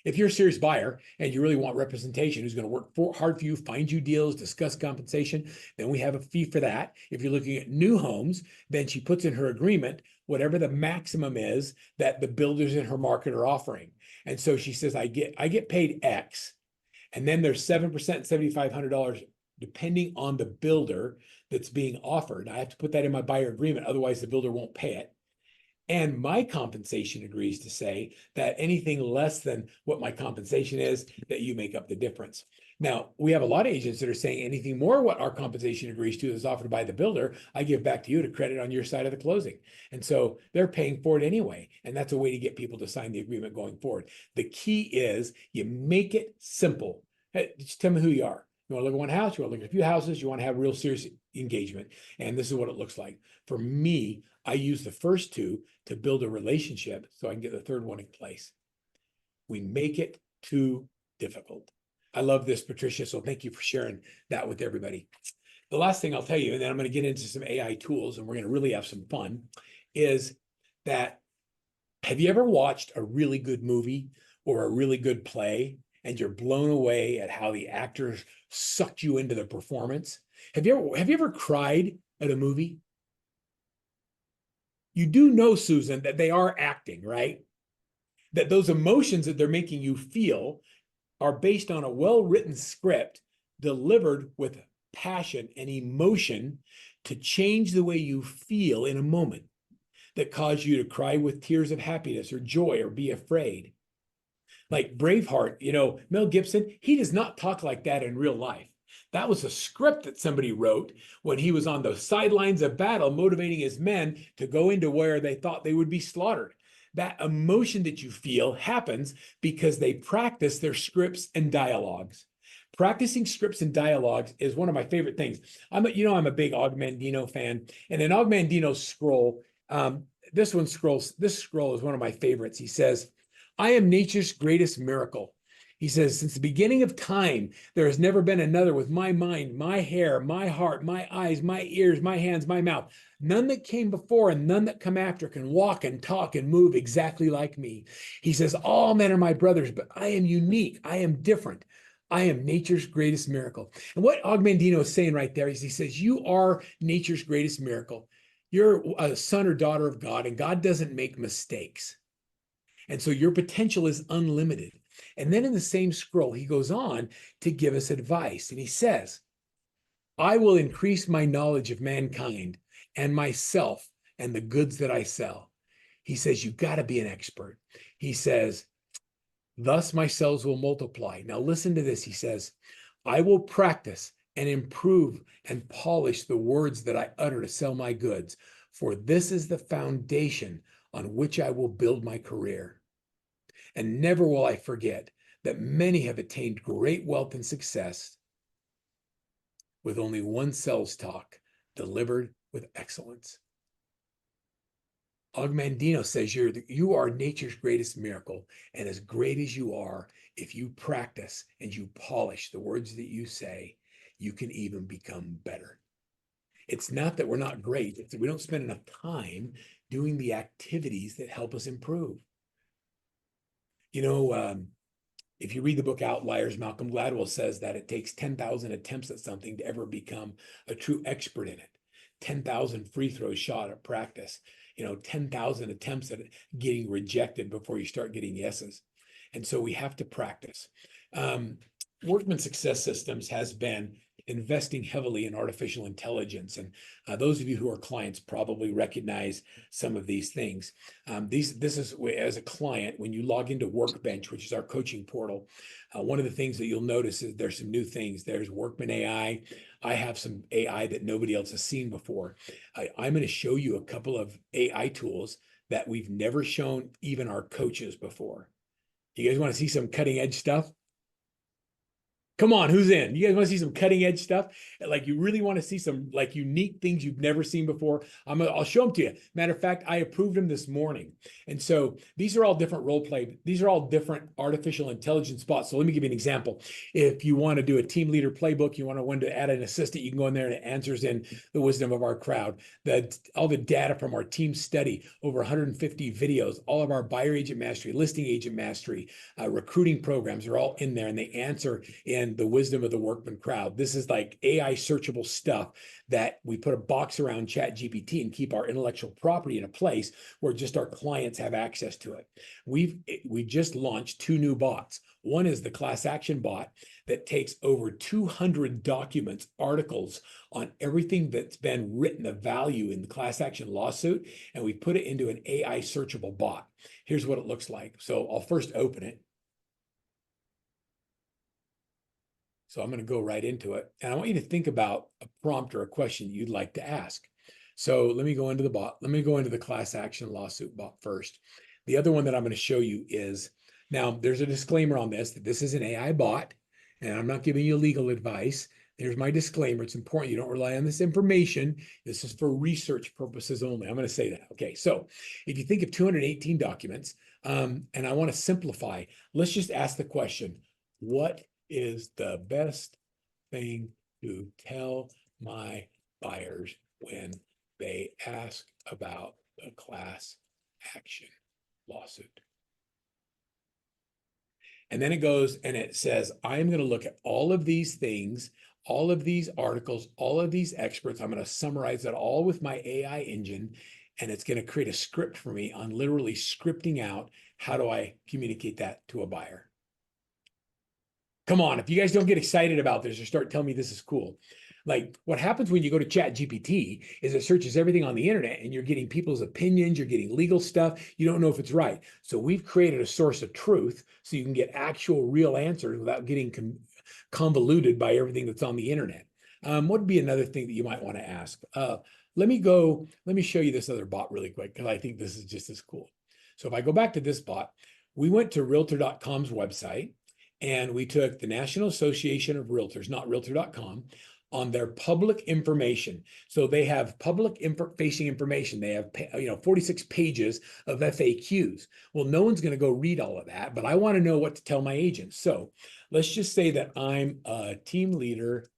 If you're a serious buyer and you really want representation, who's going to work hard for you, find you deals, discuss compensation, then we have a fee for that. If you're looking at new homes, then she puts in her agreement whatever the maximum is that the builders in her market are offering. And so she says, I get paid X. And then there's 7%, $7,500, depending on the builder that's being offered. I have to put that in my buyer agreement, otherwise the builder won't pay it. And my compensation agrees to say that anything less than what my compensation is, that you make up the difference. Now, we have a lot of agents that are saying anything more what our compensation agrees to is offered by the builder, I give back to you to credit on your side of the closing. And so they're paying for it anyway. And that's a way to get people to sign the agreement going forward. The key is you make it simple. Hey, just tell me who you are. You want to look at one house, you want to look at a few houses, you want to have real serious engagement. And this is what it looks like. For me, I use the first two to build a relationship so I can get the third one in place. We make it too difficult. I love this, Patricia. So thank you for sharing that with everybody. The last thing I'll tell you, and then I'm going to get into some AI tools and we're going to really have some fun, is that have you ever watched a really good movie or a really good play and you're blown away at how the actors sucked you into the performance? Have you ever cried at a movie? You do know, Susan, that they are acting, right? That those emotions that they're making you feel are based on a well-written script delivered with passion and emotion to change the way you feel in a moment that cause you to cry with tears of happiness or joy or be afraid. Like Braveheart, Mel Gibson, he does not talk like that in real life. That was a script that somebody wrote when he was on the sidelines of battle, motivating his men to go into where they thought they would be slaughtered. That emotion that you feel happens because they practice their scripts and dialogues. Practicing scripts and dialogues is one of my favorite things. I'm a big Og Mandino fan, and in Og Mandino's scroll, this scroll is one of my favorites. He says, I am nature's greatest miracle. He says, since the beginning of time, there has never been another with my mind, my hair, my heart, my eyes, my ears, my hands, my mouth. None that came before and none that come after can walk and talk and move exactly like me. He says, all men are my brothers, but I am unique. I am different. I am nature's greatest miracle. And what Og Mandino is saying right there is he says, you are nature's greatest miracle. You're a son or daughter of God, and God doesn't make mistakes. And so your potential is unlimited. And then in the same scroll, he goes on to give us advice. And he says, I will increase my knowledge of mankind and myself and the goods that I sell. He says, you've got to be an expert. He says, thus my cells will multiply. Now listen to this. He says, I will practice and improve and polish the words that I utter to sell my goods, for this is the foundation on which I will build my career. And never will I forget that many have attained great wealth and success with only one sales talk delivered with excellence. Og Mandino says you are nature's greatest miracle, and as great as you are, if you practice and you polish the words that you say, you can even become better. It's not that we're not great, it's that we don't spend enough time doing the activities that help us improve. If you read the book Outliers, Malcolm Gladwell says that it takes 10,000 attempts at something to ever become a true expert in it. 10,000 free throws shot at practice, 10,000 attempts at getting rejected before you start getting yeses. And so we have to practice. Workman Success Systems has been investing heavily in artificial intelligence. And those of you who are clients probably recognize some of these things. This is, as a client, when you log into Workbench, which is our coaching portal, one of the things that you'll notice is there's some new things. There's Workman AI. I have some AI that nobody else has seen before. I'm going to show you a couple of AI tools that we've never shown even our coaches before. You guys want to see some cutting edge stuff? Come on, who's in? You guys want to see some cutting edge stuff? Like you really want to see some like unique things you've never seen before? I'll show them to you. Matter of fact, I approved them this morning. And so these are all different role play. These are all different artificial intelligence bots. So let me give you an example. If you want to do a team leader playbook, you want to one to add an assistant, you can go in there and it answers in the wisdom of our crowd. All the data from our team study, over 150 videos, all of our buyer agent mastery, listing agent mastery, recruiting programs are all in there, and they answer in the wisdom of the workman crowd. This is like AI searchable stuff that we put a box around ChatGPT and keep our intellectual property in a place where just our clients have access to it. We just launched 2 new bots. One is the class action bot that takes over 200 documents, articles on everything that's been written of value in the class action lawsuit, and we put it into an AI searchable bot. Here's what it looks like. So I'll first open it. So I'm going to go right into it. And I want you to think about a prompt or a question you'd like to ask. So let me go into the bot. Let me go into the class action lawsuit bot first. The other one that I'm going to show you is, now there's a disclaimer on this, that this is an AI bot, and I'm not giving you legal advice. There's my disclaimer. It's important you don't rely on this information. This is for research purposes only. I'm going to say that. Okay, so if you think of 218 documents, and I want to simplify, let's just ask the question, what is the best thing to tell my buyers when they ask about the class action lawsuit? And then it goes and it says, I'm going to look at all of these things, all of these articles, all of these experts. I'm going to summarize it all with my AI engine, and it's going to create a script for me on literally scripting out how do I communicate that to a buyer. Come on, if you guys don't get excited about this or start telling me this is cool. Like what happens when you go to ChatGPT is it searches everything on the internet and you're getting people's opinions, you're getting legal stuff. You don't know if it's right. So we've created a source of truth so you can get actual real answers without getting convoluted by everything that's on the internet. What would be another thing that you might want to ask? Let me show you this other bot really quick because I think this is just as cool. So if I go back to this bot, we went to realtor.com's website, and we took the National Association of Realtors, not realtor.com, on their public information. So they have public facing information. They have 46 pages of FAQs. Well, no one's going to go read all of that, but I want to know what to tell my agents. So let's just say that I'm a team leader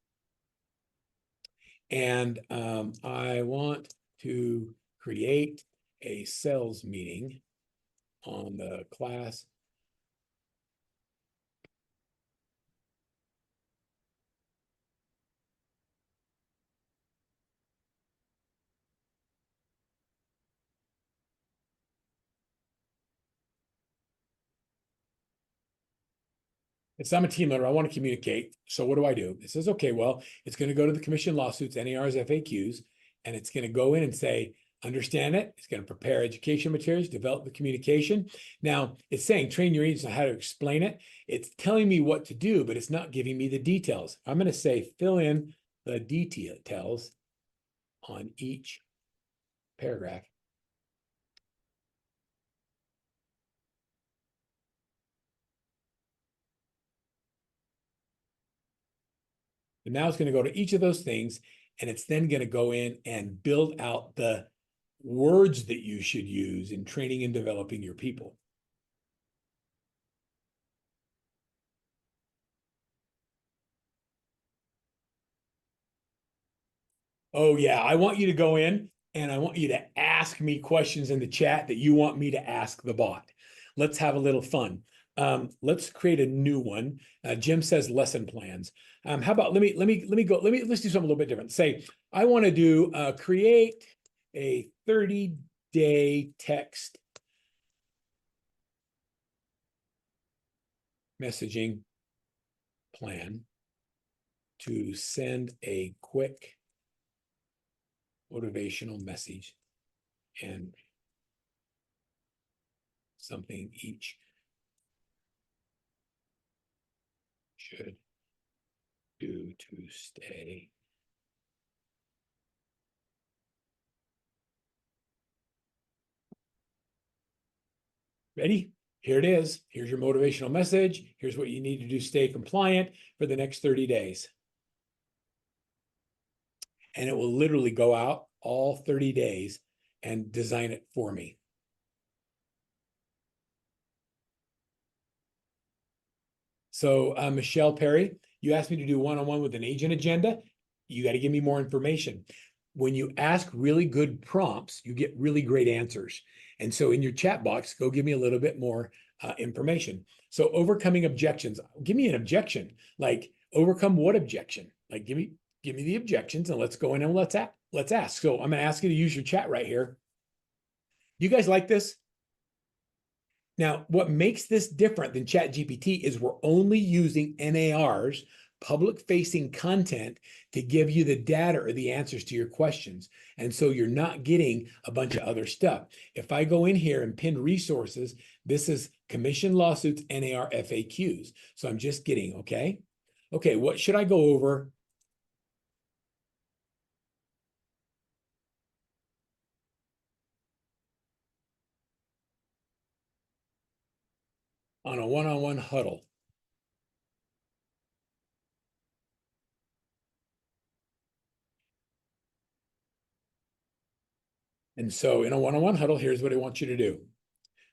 and I want to create a sales meeting on the class. It's I'm a team leader. I want to communicate. So what do? It says, okay, well, it's going to go to the commission lawsuits, NARs, FAQs, and it's going to go in and say, understand it. It's going to prepare education materials, develop the communication. Now it's saying train your agents on how to explain it. It's telling me what to do, but it's not giving me the details. I'm going to say, fill in the details on each paragraph. And now it's going to go to each of those things, and it's then going to go in and build out the words that you should use in training and developing your people. Oh, yeah. I want you to go in and I want you to ask me questions in the chat that you want me to ask the bot. Let's have a little fun. Let's create a new one. Jim says lesson plans. How about let's do something a little bit different. Say, I want to do create a 30-day text messaging plan to send a quick motivational message and something each should do to stay. Ready? Here it is. Here's your motivational message. Here's what you need to do to stay compliant for the next 30 days. And it will literally go out all 30 days and design it for me. So Michelle Perry, you asked me to do one-on-one with an agent agenda. You got to give me more information. When you ask really good prompts, you get really great answers. And so in your chat box, go give me a little bit more information. So overcoming objections, give me an objection. Like overcome what objection? Like give me the objections and let's go in and let's ask. So I'm going to ask you to use your chat right here. You guys like this? Now, what makes this different than ChatGPT is we're only using NAR's public-facing content to give you the data or the answers to your questions. And so you're not getting a bunch of other stuff. If I go in here and pin resources, this is commission lawsuits, NAR FAQs. So I'm just getting, okay? Okay, what should I go over? On a one-on-one huddle. And so in a one-on-one huddle, here's what I want you to do.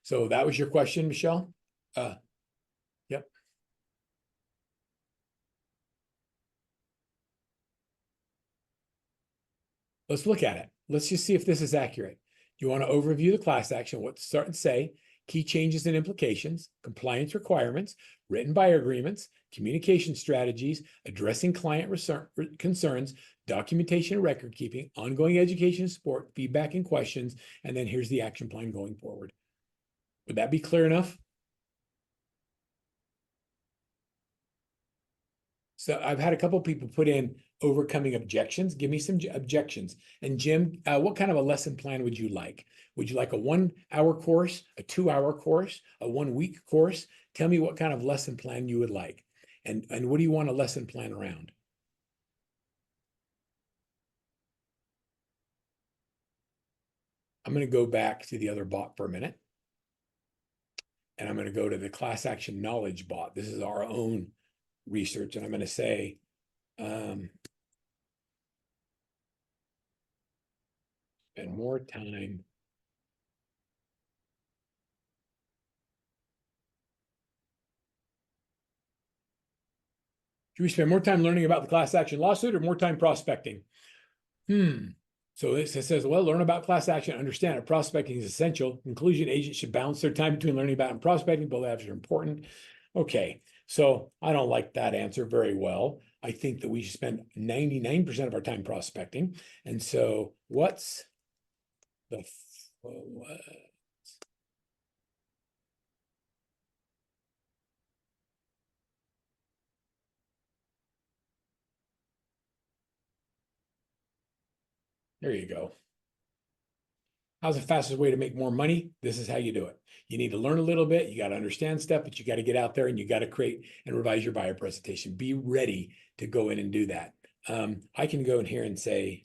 So that was your question, Michelle? Yep. Let's look at it. Let's just see if this is accurate. You want to overview the class action, what to start and say, key changes and implications, compliance requirements, written buyer agreements, communication strategies, addressing client concerns, documentation and record keeping, ongoing education and support, feedback and questions, and then here's the action plan going forward. Would that be clear enough? So I've had a couple of people put in overcoming objections. Give me some objections. And Jim, what kind of a lesson plan would you like? Would you like a 1-hour course, a 2-hour course, a 1-week course? Tell me what kind of lesson plan you would like. And what do you want a lesson plan around? I'm going to go back to the other bot for a minute. And I'm going to go to the class action knowledge bot. This is our own research. And I'm going to say, spend more time. Should we spend more time learning about the class action lawsuit or more time prospecting? So it says, well, learn about class action, understand it. Prospecting is essential. Conclusion, agents should balance their time between learning about and prospecting. Both avenues are important. Okay, so I don't like that answer very well. I think that we should spend 99% of our time prospecting. And so what's the there you go. How's the fastest way to make more money? This is how you do it. You need to learn a little bit. You got to understand stuff, but you got to get out there and you got to create and revise your buyer presentation. Be ready to go in and do that. I can go in here and say,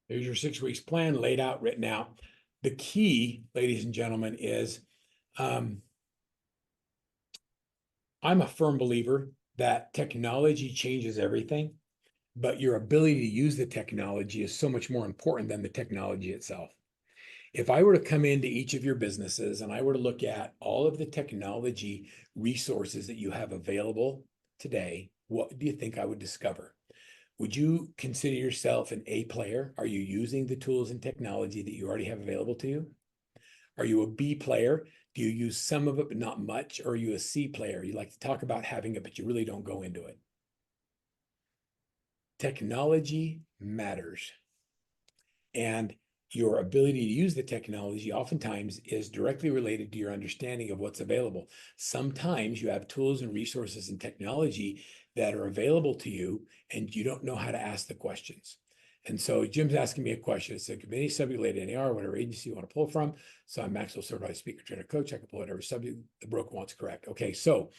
here's your 6 weeks plan laid out, written out. The key, ladies and gentlemen, is I'm a firm believer that technology changes everything, but your ability to use the technology is so much more important than the technology itself. If I were to come into each of your businesses and I were to look at all of the technology resources that you have available today, what do you think I would discover? Would you consider yourself an A player? Are you using the tools and technology that you already have available to you? Are you a B player? Do you use some of it, but not much? Or are you a C player? You like to talk about having it, but you really don't go into it. Technology matters. And your ability to use the technology oftentimes is directly related to your understanding of what's available. Sometimes you have tools and resources and technology that are available to you, and you don't know how to ask the questions. And so Jim's asking me a question. It's a committee subject related to NAR, whatever agency you want to pull from. So I'm Maxwell certified speaker, trainer, coach. I can pull whatever subject the broker wants correct. Okay, so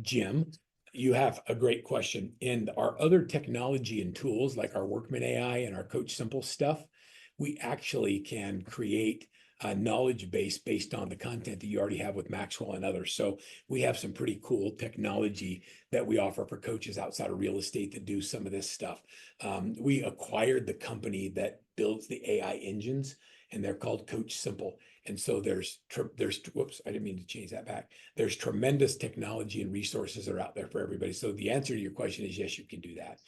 Jim, you have a great question. In our other technology and tools like our Workman AI and our Coach Simple stuff, we actually can create a knowledge base based on the content that you already have with Maxwell and others. So we have some pretty cool technology that we offer for coaches outside of real estate that do some of this stuff. We acquired the company that builds the AI engines, and they're called Coach Simple. And so whoops, I didn't mean to change that back. There's tremendous technology and resources that are out there for everybody. So the answer to your question is yes, you can do that.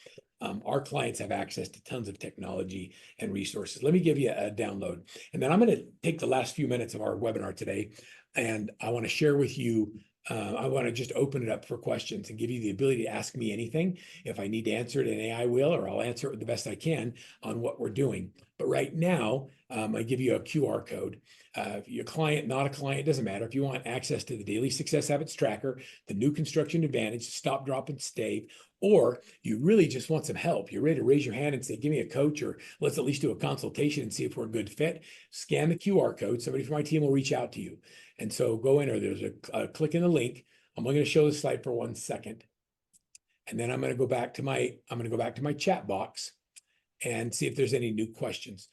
Our clients have access to tons of technology and resources. Let me give you a download. And then I'm going to take the last few minutes of our webinar today, and I want to share with you, I want to just open it up for questions and give you the ability to ask me anything. If I need to answer it, an AI will, or I'll answer it the best I can on what we're doing. But right now, I give you a QR code. If you're a client, not a client, doesn't matter. If you want access to the Daily Success Habits Tracker, the New Construction Advantage, Stop, Drop, and Stave, or you really just want some help, you're ready to raise your hand and say, give me a coach, or let's at least do a consultation and see if we're a good fit, scan the QR code. Somebody from my team will reach out to you. And so go in, or there's a click in the link. I'm only going to show the slide for 1 second. And then I'm going to go back to my chat box and see if there's any new questions.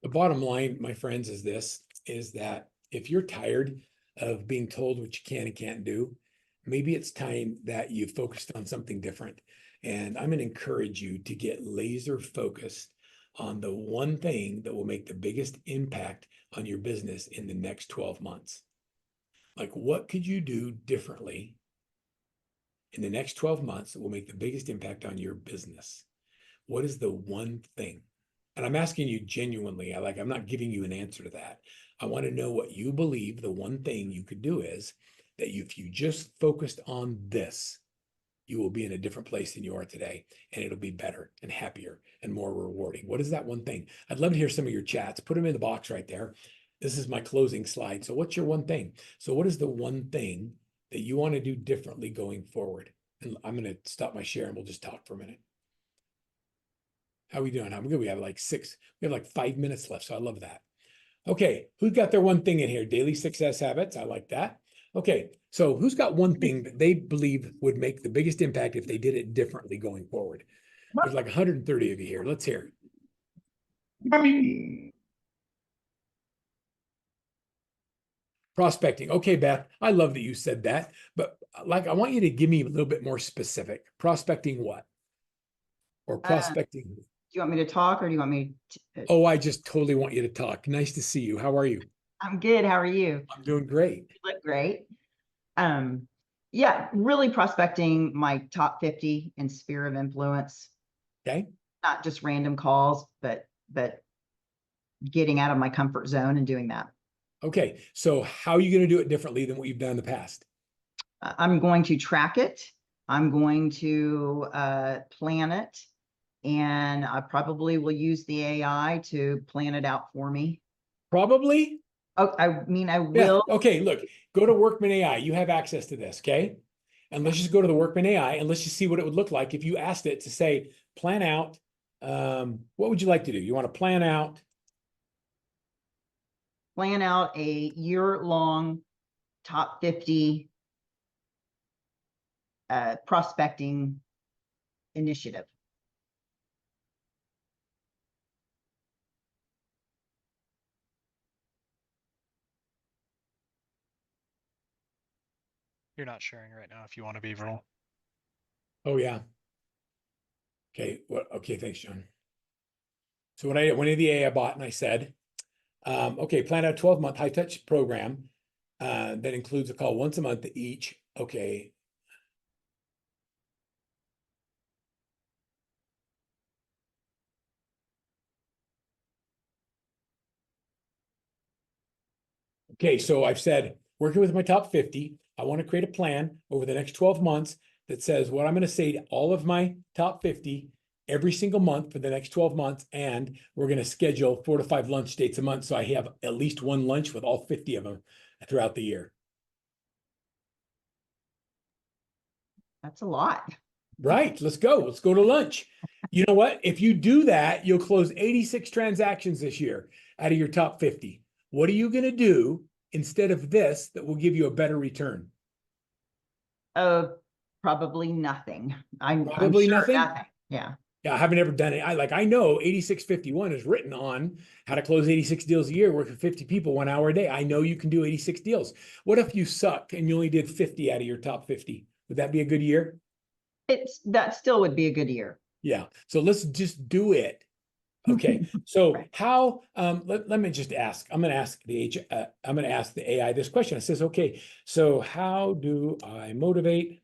The bottom line, my friends, is that if you're tired of being told what you can and can't do, maybe it's time that you focused on something different. And I'm going to encourage you to get laser focused on the one thing that will make the biggest impact on your business in the next 12 months. Like, what could you do differently in the next 12 months that will make the biggest impact on your business? What is the one thing? And I'm asking you genuinely, I'm not giving you an answer to that. I want to know what you believe the one thing you could do is that if you just focused on this, you will be in a different place than you are today, and it'll be better and happier and more rewarding. What is that one thing? I'd love to hear some of your chats. Put them in the box right there. This is my closing slide. So what's your one thing? So what is the one thing that you want to do differently going forward? And I'm going to stop my share and we'll just talk for a minute. How are we doing? How good? We have like 5 minutes left. So I love that. Okay. Who's got their one thing in here? Daily success habits. I like that. Okay. So who's got one thing that they believe would make the biggest impact if they did it differently going forward? There's like 130 of you here. Let's hear it. Prospecting. Okay, Beth, I love that you said that, but I want you to give me a little bit more specific. Prospecting what? Or prospecting? Do you want me to talk, or do you want me to? Oh, I just totally want you to talk. Nice to see you. How are you? I'm good. How are you? I'm doing great. You look great. Yeah, really prospecting my top 50 in sphere of influence. Okay. Not just random calls, but getting out of my comfort zone and doing that. Okay. So how are you going to do it differently than what you've done in the past? I'm going to track it. I'm going to plan it. And I probably will use the AI to plan it out for me. Probably? Oh, I mean, I will. Yeah. Okay, look, go to Workman AI. You have access to this, okay? And let's just go to the Workman AI and let's just see what it would look like if you asked it to say, plan out, what would you like to do? You want to plan out a year-long top 50 prospecting initiative. You're not sharing right now if you want to be, Verl. Oh yeah. Okay. Okay. Thanks, John. So when I went into the AI bot and I said, okay, plan out a 12-month high touch program that includes a call once a month to each. Okay. Okay, so I've said, working with my top 50, I want to create a plan over the next 12 months that says what I'm going to say to all of my top 50 every single month for the next 12 months. And we're going to schedule 4 to 5 lunch dates a month. So I have at least one lunch with all 50 of them throughout the year. That's a lot. Right. Let's go. Let's go to lunch. You know what? If you do that, you'll close 86 transactions this year out of your top 50. What are you going to do instead of this that will give you a better return? Probably nothing. I'm Probably sure nothing? Yeah. Yeah, I haven't ever done it. I know 8651 is written on how to close 86 deals a year, work with 50 people 1 hour a day. I know you can do 86 deals. What if you suck and you only did 50 out of your top 50? Would that be a good year? That still would be a good year. Yeah. So let's just do it. Okay. So Right. how let me just ask. I'm going to ask the AI this question. It says, okay, so how do I motivate?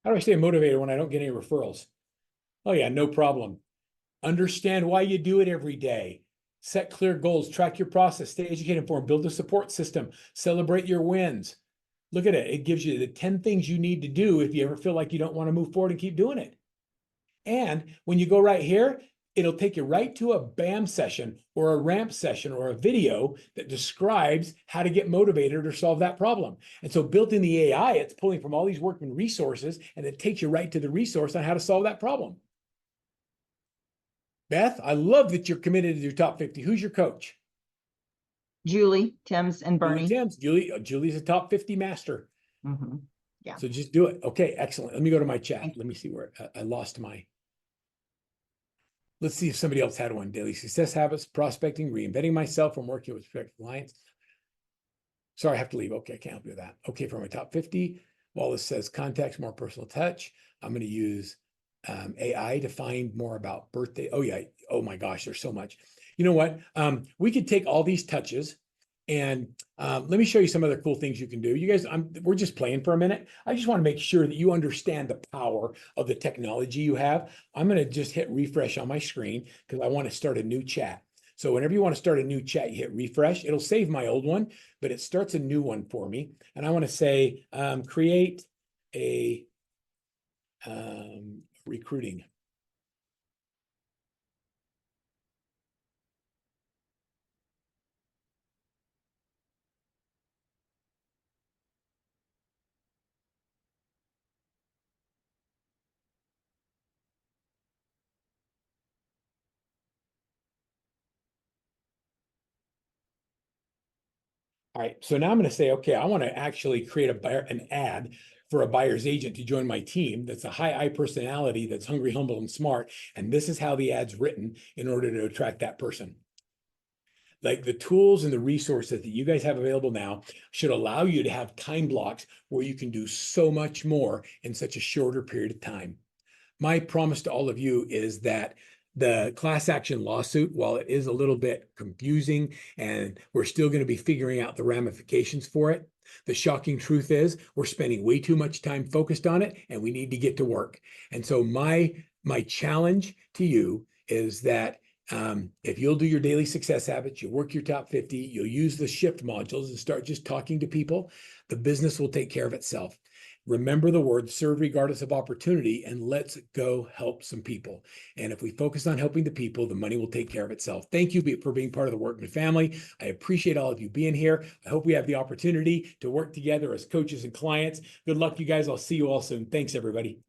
How do I stay motivated when I don't get any referrals? Oh yeah, no problem. Understand why you do it every day. Set clear goals, track your process, stay educated, informed, build a support system, celebrate your wins. Look at it. It gives you the 10 things you need to do if you ever feel like you don't want to move forward and keep doing it. And when you go right here, it'll take you right to a BAM session or a ramp session or a video that describes how to get motivated or solve that problem. And so built in the AI, it's pulling from all these workman resources and it takes you right to the resource on how to solve that problem. Beth, I love that you're committed to your top 50. Who's your coach? Julie, Tim's, and Julie Bernie. Timms. Julie's a top 50 master. Mhm. Yeah. So just do it. Okay, excellent. Let me go to my chat. Let me see where I lost my. Let's see if somebody else had one. Daily success habits, prospecting, reinventing myself from working with prospective clients. Sorry, I have to leave. Okay, I can't help you with that. Okay, for my top 50, Wallace says contacts, more personal touch. I'm going to use AI to find more about birthday. Oh yeah. Oh my gosh, there's so much. You know what? We could take all these touches and let me show you some other cool things you can do. You guys, we're just playing for a minute. I just want to make sure that you understand the power of the technology you have. I'm going to just hit refresh on my screen because I want to start a new chat. So whenever you want to start a new chat, you hit refresh. It'll save my old one, but it starts a new one for me. And I want to say, create a recruiting. All right, so now I'm going to say, okay, I want to actually create an ad for a buyer's agent to join my team. That's a high I personality, that's hungry, humble, and smart. And this is how the ad's written in order to attract that person. Like the tools and the resources that you guys have available now should allow you to have time blocks where you can do so much more in such a shorter period of time. My promise to all of you is that the class action lawsuit, while it is a little bit confusing and we're still going to be figuring out the ramifications for it, the shocking truth is we're spending way too much time focused on it and we need to get to work. And so my challenge to you is that if you'll do your daily success habits, you work your top 50, you'll use the shift modules and start just talking to people, the business will take care of itself. Remember the word serve regardless of opportunity, and let's go help some people. And if we focus on helping the people, the money will take care of itself. Thank you for being part of the Workman family. I appreciate all of you being here. I hope we have the opportunity to work together as coaches and clients. Good luck, you guys. I'll see you all soon. Thanks, everybody.